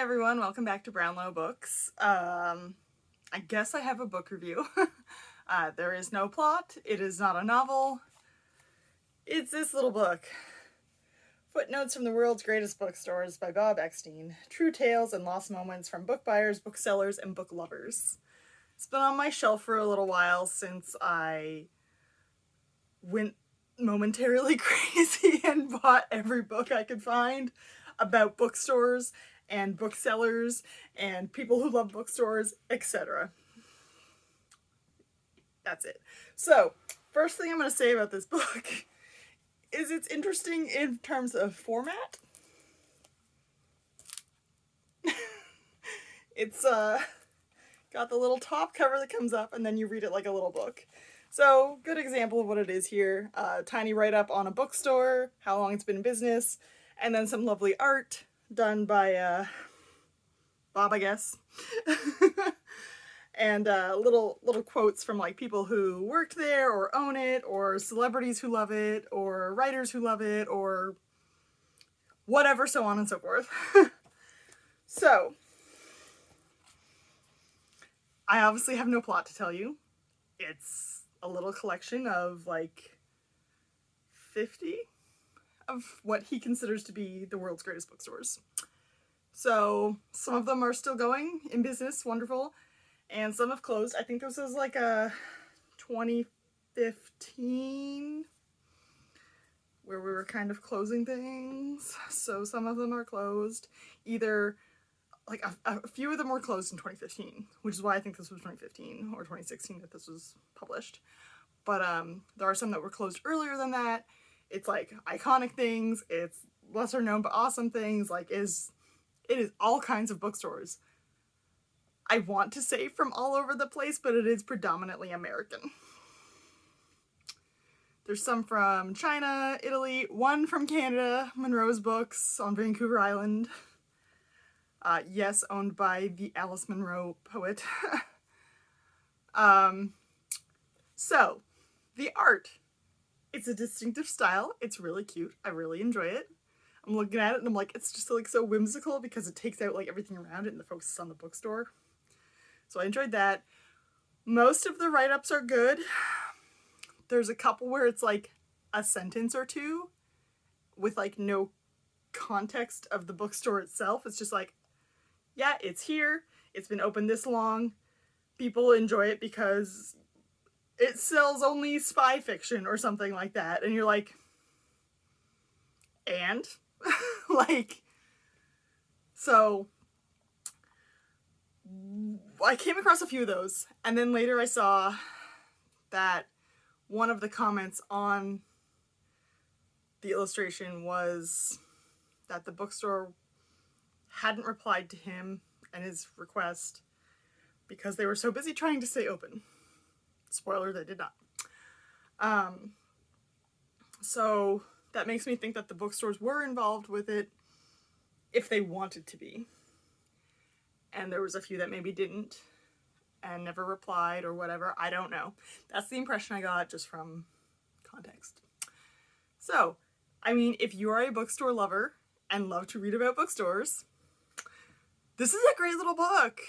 everyone, welcome back to Brownlow Books. I guess I have a book review. There is no plot, it is not a novel, it's this little book. Footnotes from the World's Greatest Bookstores by Bob Eckstein. True tales and lost moments from book buyers, booksellers, and book lovers. It's been on my shelf for a little while since I went momentarily crazy and bought every book I could find about bookstores and booksellers and people who love bookstores, etc. That's it. So, first thing I'm going to say about this book is it's interesting in terms of format. It's got the little top cover that comes up and then you read it like a little book. So, good example of what it is here. Tiny write-up on a bookstore, how long it's been in business, and then some lovely art done by Bob, I guess. And little quotes from like people who worked there or own it, or celebrities who love it, or writers who love it, or whatever, so on and so forth. So, I obviously have no plot to tell you. It's a little collection of like 50 of what he considers to be the world's greatest bookstores. So some of them are still going in business, wonderful, and some have closed. I think this was like a 2015 where we were kind of closing things. So some of them are closed. Either like a few of them were closed in 2015, which is why I think this was 2015 or 2016 that this was published. But there are some that were closed earlier than that. It's like iconic things, it's lesser known but awesome things, like it is all kinds of bookstores. I want to say from all over the place, but it is predominantly American. There's some from China, Italy, one from Canada, Monroe's Books on Vancouver Island. Yes, owned by the Alice Munro poet. So, the art. It's a distinctive style. It's really cute. I really enjoy it. I'm looking at it and I'm like, it's just like so whimsical because it takes out like everything around it and the focus is on the bookstore. So I enjoyed that. Most of the write-ups are good. There's a couple where it's like a sentence or two with like no context of the bookstore itself. It's just like, yeah, it's here. It's been open this long. People enjoy it because it sells only spy fiction or something like that. And you're like, and? Like, so I came across a few of those. And then later I saw that one of the comments on the illustration was that the bookstore hadn't replied to him and his request because they were so busy trying to stay open. Spoiler, they did not. So that makes me think that the bookstores were involved with it if they wanted to be. And there was a few that maybe didn't and never replied or whatever. I don't know. That's the impression I got just from context. So, I mean, if you are a bookstore lover and love to read about bookstores, this is a great little book.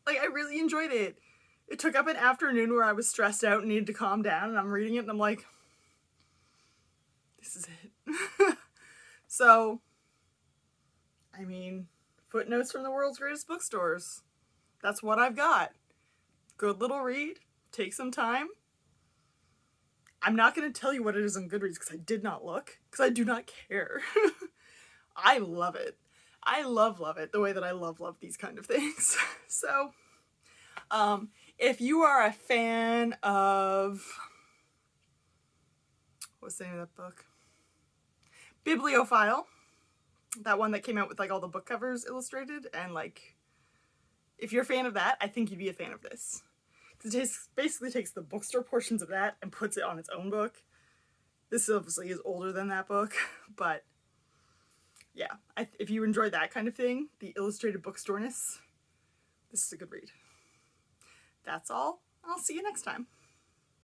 Like, I really enjoyed it. It took up an afternoon where I was stressed out and needed to calm down, and I'm reading it and I'm like, this is it. So, I mean, Footnotes from the World's Greatest Bookstores. That's what I've got. Good little read. Take some time. I'm not going to tell you what it is on Goodreads because I did not look, because I do not care. I love it. I love it the way that I love these kind of things. So, if you are a fan of, what's the name of that book? Bibliophile. That one that came out with like all the book covers illustrated, and like, if you're a fan of that, I think you'd be a fan of this. Because it basically takes the bookstore portions of that and puts it on its own book. This obviously is older than that book, but yeah, if you enjoy that kind of thing, the illustrated bookstoreness, this is a good read. That's all. I'll see you next time.